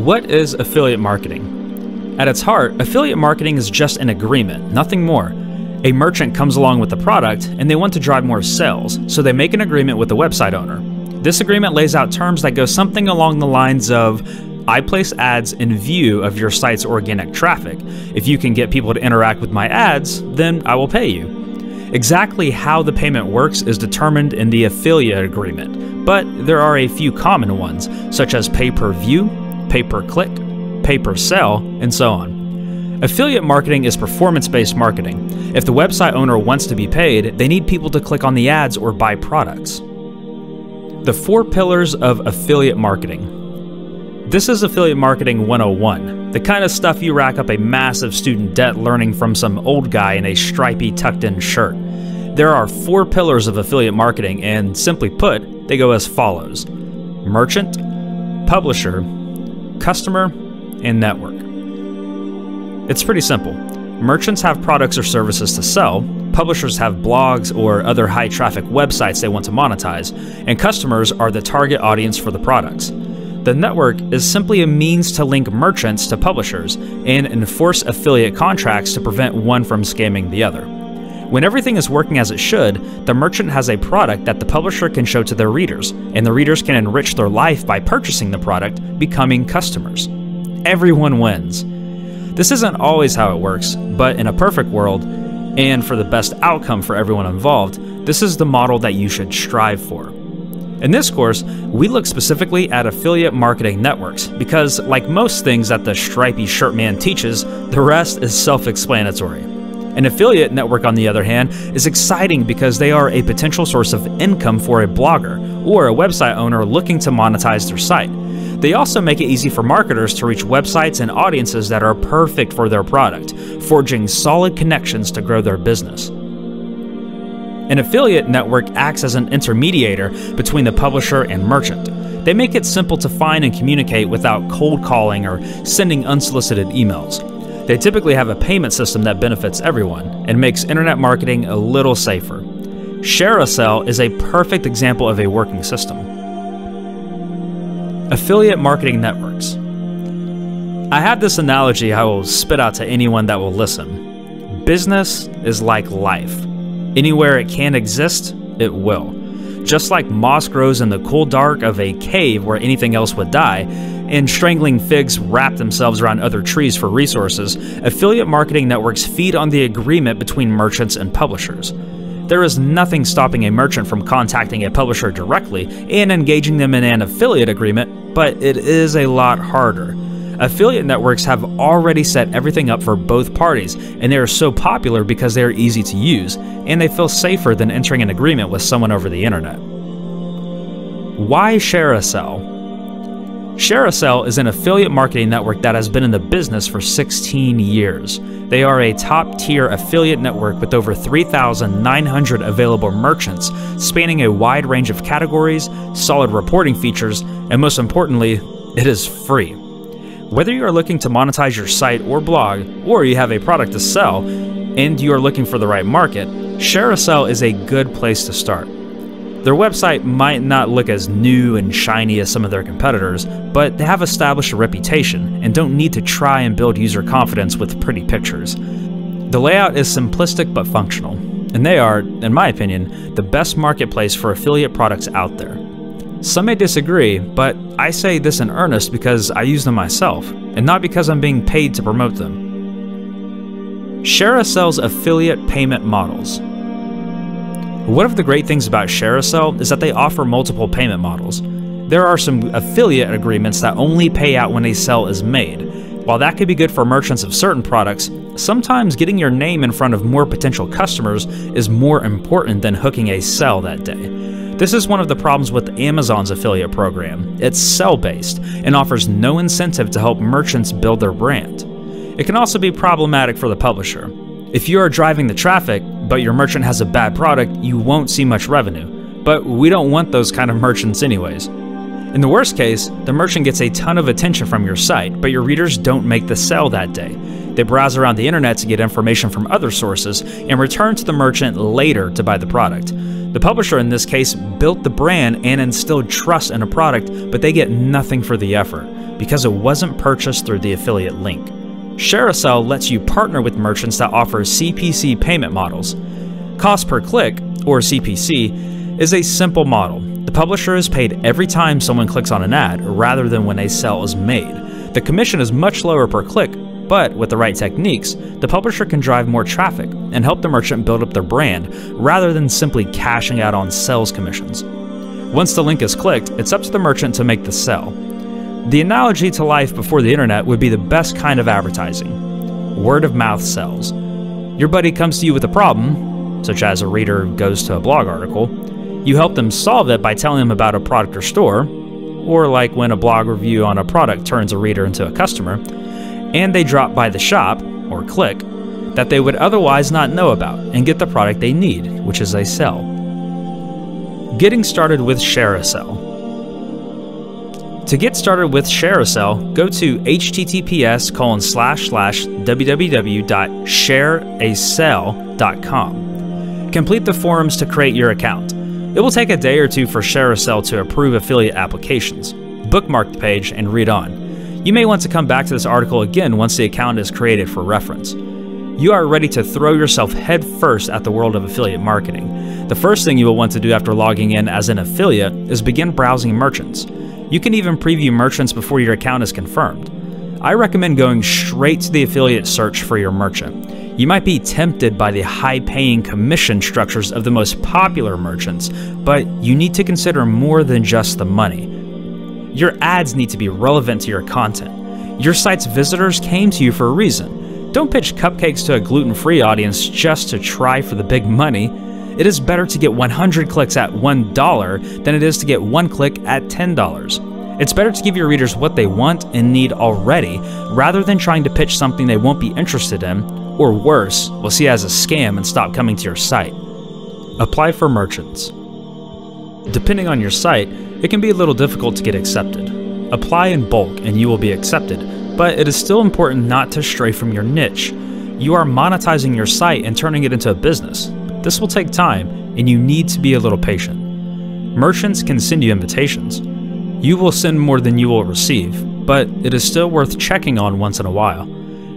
What is affiliate marketing? At its heart, affiliate marketing is just an agreement, nothing more. A merchant comes along with the product and they want to drive more sales, so they make an agreement with the website owner. This agreement lays out terms that go something along the lines of, I place ads in view of your site's organic traffic. If you can get people to interact with my ads, then I will pay you. Exactly how the payment works is determined in the affiliate agreement, but there are a few common ones, such as pay-per-view, pay-per-click, pay-per-sell, and so on. Affiliate marketing is performance-based marketing. If the website owner wants to be paid, they need people to click on the ads or buy products. The 4 pillars of affiliate marketing. This is Affiliate Marketing 101, the kind of stuff you rack up a massive student debt learning from some old guy in a stripy tucked-in shirt. There are 4 pillars of affiliate marketing, and simply put, they go as follows: merchant, publisher, customer, and network. It's pretty simple. Merchants have products or services to sell, publishers have blogs or other high-traffic websites they want to monetize, and customers are the target audience for the products. The network is simply a means to link merchants to publishers and enforce affiliate contracts to prevent one from scamming the other. When everything is working as it should, the merchant has a product that the publisher can show to their readers, and the readers can enrich their life by purchasing the product, becoming customers. Everyone wins. This isn't always how it works, but in a perfect world, and for the best outcome for everyone involved, this is the model that you should strive for. In this course, we look specifically at affiliate marketing networks because, like most things that the stripy shirt man teaches, the rest is self-explanatory. An affiliate network, on the other hand, is exciting because they are a potential source of income for a blogger or a website owner looking to monetize their site. They also make it easy for marketers to reach websites and audiences that are perfect for their product, forging solid connections to grow their business. An affiliate network acts as an intermediator between the publisher and merchant. They make it simple to find and communicate without cold calling or sending unsolicited emails. They typically have a payment system that benefits everyone and makes internet marketing a little safer. ShareaSale is a perfect example of a working system. Affiliate marketing networks. I have this analogy I will spit out to anyone that will listen. Business is like life. Anywhere it can exist, it will. Just like moss grows in the cool dark of a cave where anything else would die, and strangling figs wrap themselves around other trees for resources, affiliate marketing networks feed on the agreement between merchants and publishers. There is nothing stopping a merchant from contacting a publisher directly and engaging them in an affiliate agreement, but it is a lot harder. Affiliate networks have already set everything up for both parties, and they are so popular because they are easy to use, and they feel safer than entering an agreement with someone over the internet. Why ShareaSale? ShareaSale is an affiliate marketing network that has been in the business for 16 years. They are a top-tier affiliate network with over 3,900 available merchants, spanning a wide range of categories, solid reporting features, and most importantly, it is free. Whether you are looking to monetize your site or blog, or you have a product to sell, and you are looking for the right market, ShareaSale is a good place to start. Their website might not look as new and shiny as some of their competitors, but they have established a reputation and don't need to try and build user confidence with pretty pictures. The layout is simplistic but functional, and they are, in my opinion, the best marketplace for affiliate products out there. Some may disagree, but I say this in earnest because I use them myself, and not because I'm being paid to promote them. ShareaSale's affiliate payment models. One of the great things about ShareaSale is that they offer multiple payment models. There are some affiliate agreements that only pay out when a sale is made. While that could be good for merchants of certain products, sometimes getting your name in front of more potential customers is more important than hooking a sale that day. This is one of the problems with Amazon's affiliate program. It's sell-based and offers no incentive to help merchants build their brand. It can also be problematic for the publisher. If you are driving the traffic, but your merchant has a bad product, you won't see much revenue. But we don't want those kind of merchants anyways. In the worst case, the merchant gets a ton of attention from your site, but your readers don't make the sale that day. They browse around the internet to get information from other sources and return to the merchant later to buy the product. The publisher in this case built the brand and instilled trust in a product, but they get nothing for the effort. because it wasn't purchased through the affiliate link. ShareaSale lets you partner with merchants that offer CPC payment models. Cost per click, or CPC, is a simple model. The publisher is paid every time someone clicks on an ad, rather than when a sale is made. The commission is much lower per click, but with the right techniques, the publisher can drive more traffic and help the merchant build up their brand, rather than simply cashing out on sales commissions. Once the link is clicked, it's up to the merchant to make the sale. The analogy to life before the internet would be the best kind of advertising. Word of mouth sells. Your buddy comes to you with a problem, such as a reader goes to a blog article. You help them solve it by telling them about a product or store, or like when a blog review on a product turns a reader into a customer, and they drop by the shop, or click, that they would otherwise not know about and get the product they need, which is a sell. Getting started with ShareaSale. To get started with ShareaSale, go to https://www.shareasale.com. Complete the forms to create your account. It will take a day or two for ShareaSale to approve affiliate applications. Bookmark the page and read on. You may want to come back to this article again once the account is created for reference. You are ready to throw yourself headfirst at the world of affiliate marketing. The first thing you will want to do after logging in as an affiliate is begin browsing merchants. You can even preview merchants before your account is confirmed. I recommend going straight to the affiliate search for your merchant. You might be tempted by the high-paying commission structures of the most popular merchants, but you need to consider more than just the money. Your ads need to be relevant to your content. Your site's visitors came to you for a reason. Don't pitch cupcakes to a gluten-free audience just to try for the big money. It is better to get 100 clicks at $1 than it is to get 1 click at $10. It's better to give your readers what they want and need already, rather than trying to pitch something they won't be interested in, or worse, will see as a scam and stop coming to your site. Apply for merchants. Depending on your site, it can be a little difficult to get accepted. Apply in bulk and you will be accepted, but it is still important not to stray from your niche. You are monetizing your site and turning it into a business. This will take time, and you need to be a little patient. Merchants can send you invitations. You will send more than you will receive, but it is still worth checking on once in a while.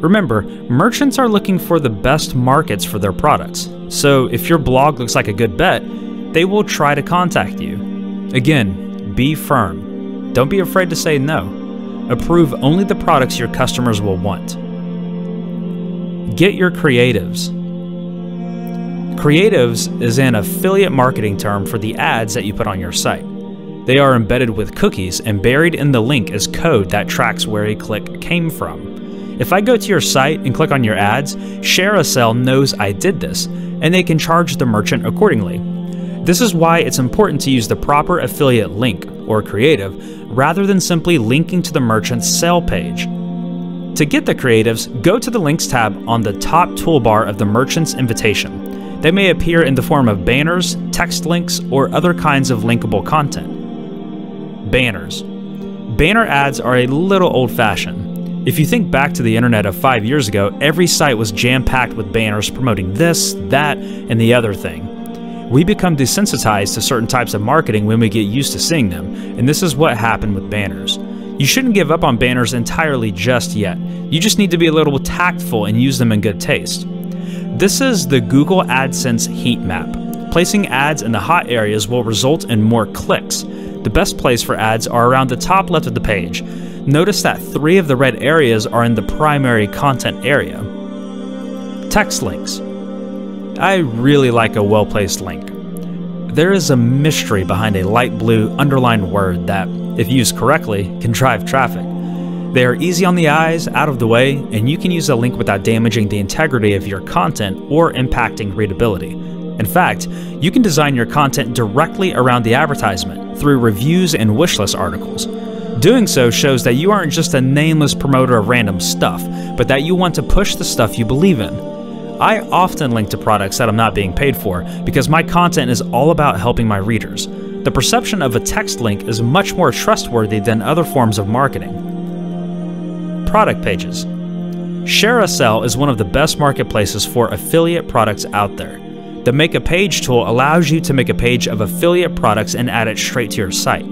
Remember, merchants are looking for the best markets for their products, so if your blog looks like a good bet, they will try to contact you. Again, be firm. Don't be afraid to say no. Approve only the products your customers will want. Get your creatives. Creatives is an affiliate marketing term for the ads that you put on your site. They are embedded with cookies, and buried in the link is code that tracks where a click came from. If I go to your site and click on your ads, ShareaSale knows I did this, and they can charge the merchant accordingly. This is why it's important to use the proper affiliate link, or creative, rather than simply linking to the merchant's sale page. To get the creatives, go to the Links tab on the top toolbar of the merchant's invitation. They may appear in the form of banners, text links, or other kinds of linkable content. Banners. Banner ads are a little old-fashioned. If you think back to the internet of 5 years ago, every site was jam-packed with banners promoting this, that, and the other thing. We become desensitized to certain types of marketing when we get used to seeing them, and this is what happened with banners. You shouldn't give up on banners entirely just yet. You just need to be a little tactful and use them in good taste. This is the Google AdSense heat map. Placing ads in the hot areas will result in more clicks. The best place for ads are around the top left of the page. Notice that 3 of the red areas are in the primary content area. Text links. I really like a well-placed link. There is a mystery behind a light blue underlined word that, if used correctly, can drive traffic. They are easy on the eyes, out of the way, and you can use a link without damaging the integrity of your content or impacting readability. In fact, you can design your content directly around the advertisement through reviews and wishlist articles. Doing so shows that you aren't just a nameless promoter of random stuff, but that you want to push the stuff you believe in. I often link to products that I'm not being paid for because my content is all about helping my readers. The perception of a text link is much more trustworthy than other forms of marketing. Product pages. ShareaSale is one of the best marketplaces for affiliate products out there. The Make a Page tool allows you to make a page of affiliate products and add it straight to your site.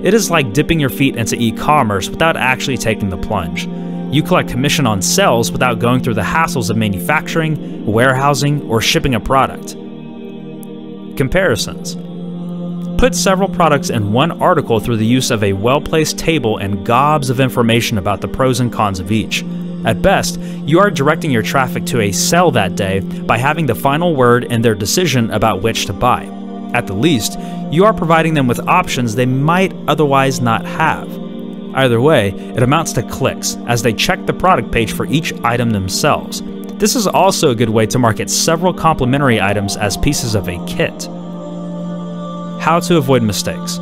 It is like dipping your feet into e-commerce without actually taking the plunge. You collect commission on sales without going through the hassles of manufacturing, warehousing, or shipping a product. Comparisons. Put several products in one article through the use of a well-placed table and gobs of information about the pros and cons of each. At best, you are directing your traffic to a sell that day by having the final word in their decision about which to buy. At the least, you are providing them with options they might otherwise not have. Either way, it amounts to clicks, as they check the product page for each item themselves. This is also a good way to market several complementary items as pieces of a kit. How to avoid mistakes.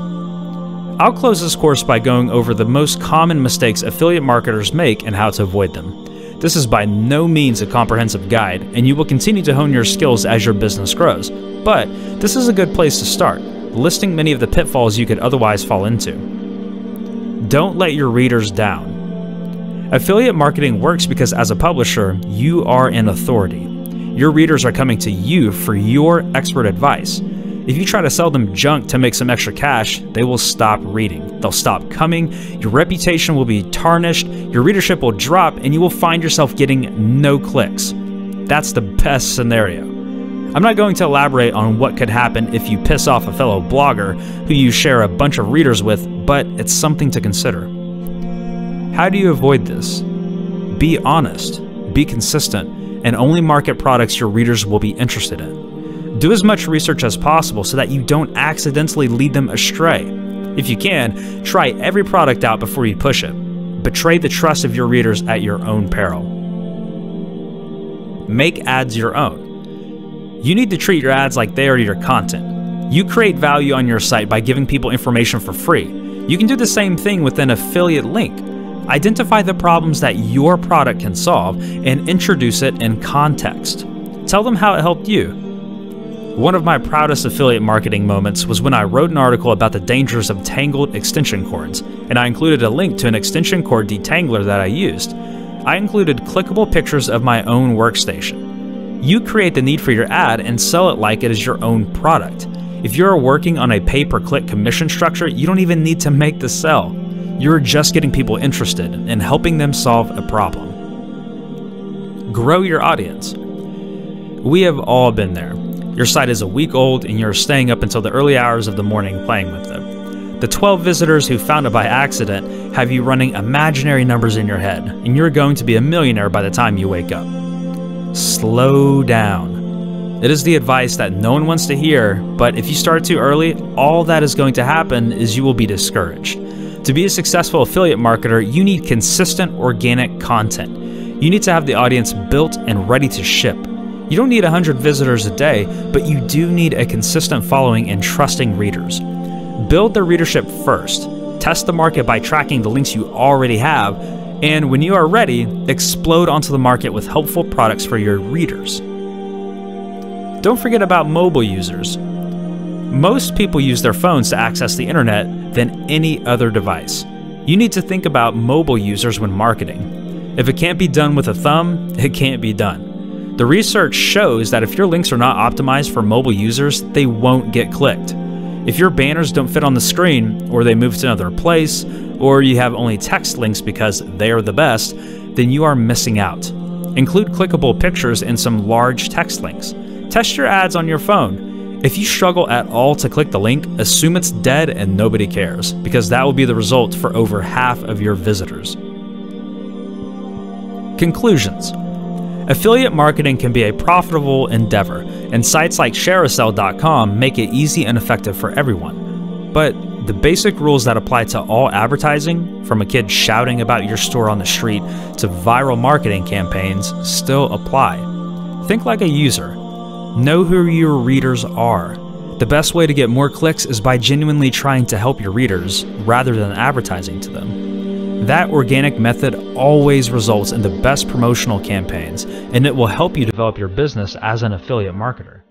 I'll close this course by going over the most common mistakes affiliate marketers make and how to avoid them. This is by no means a comprehensive guide, and you will continue to hone your skills as your business grows. But this is a good place to start, listing many of the pitfalls you could otherwise fall into. Don't let your readers down. Affiliate marketing works because as a publisher, you are an authority. Your readers are coming to you for your expert advice. If you try to sell them junk to make some extra cash, they will stop reading. They'll stop coming, your reputation will be tarnished, your readership will drop, and you will find yourself getting no clicks. That's the best scenario. I'm not going to elaborate on what could happen if you piss off a fellow blogger who you share a bunch of readers with, but it's something to consider. How do you avoid this? Be honest, be consistent, and only market products your readers will be interested in. Do as much research as possible so that you don't accidentally lead them astray. If you can, try every product out before you push it. Betray the trust of your readers at your own peril. Make ads your own. You need to treat your ads like they are your content. You create value on your site by giving people information for free. You can do the same thing with an affiliate link. Identify the problems that your product can solve and introduce it in context. Tell them how it helped you. One of my proudest affiliate marketing moments was when I wrote an article about the dangers of tangled extension cords, and I included a link to an extension cord detangler that I used. I included clickable pictures of my own workstation. You create the need for your ad and sell it like it is your own product. If you're working on a pay-per-click commission structure, you don't even need to make the sell. You're just getting people interested and helping them solve a problem. Grow your audience. We have all been there. Your site is a week old and you're staying up until the early hours of the morning playing with them. The 12 visitors who found it by accident have you running imaginary numbers in your head, and you're going to be a millionaire by the time you wake up. Slow down. It is the advice that no one wants to hear, but if you start too early, all that is going to happen is you will be discouraged. To be a successful affiliate marketer, you need consistent organic content. You need to have the audience built and ready to ship. You don't need 100 visitors a day, but you do need a consistent following and trusting readers. Build their readership first. Test the market by tracking the links you already have, and when you are ready, explode onto the market with helpful products for your readers. Don't forget about mobile users. Most people use their phones to access the internet than any other device. You need to think about mobile users when marketing. If it can't be done with a thumb, it can't be done. The research shows that if your links are not optimized for mobile users, they won't get clicked. If your banners don't fit on the screen, or they move to another place, or you have only text links because they are the best, then you are missing out. Include clickable pictures and some large text links. Test your ads on your phone. If you struggle at all to click the link, assume it's dead and nobody cares, because that will be the result for over half of your visitors. Conclusions. Affiliate marketing can be a profitable endeavor, and sites like ShareaSale.com make it easy and effective for everyone. But the basic rules that apply to all advertising, from a kid shouting about your store on the street to viral marketing campaigns, still apply. Think like a user. Know who your readers are. The best way to get more clicks is by genuinely trying to help your readers rather than advertising to them. That organic method always results in the best promotional campaigns, and it will help you develop your business as an affiliate marketer.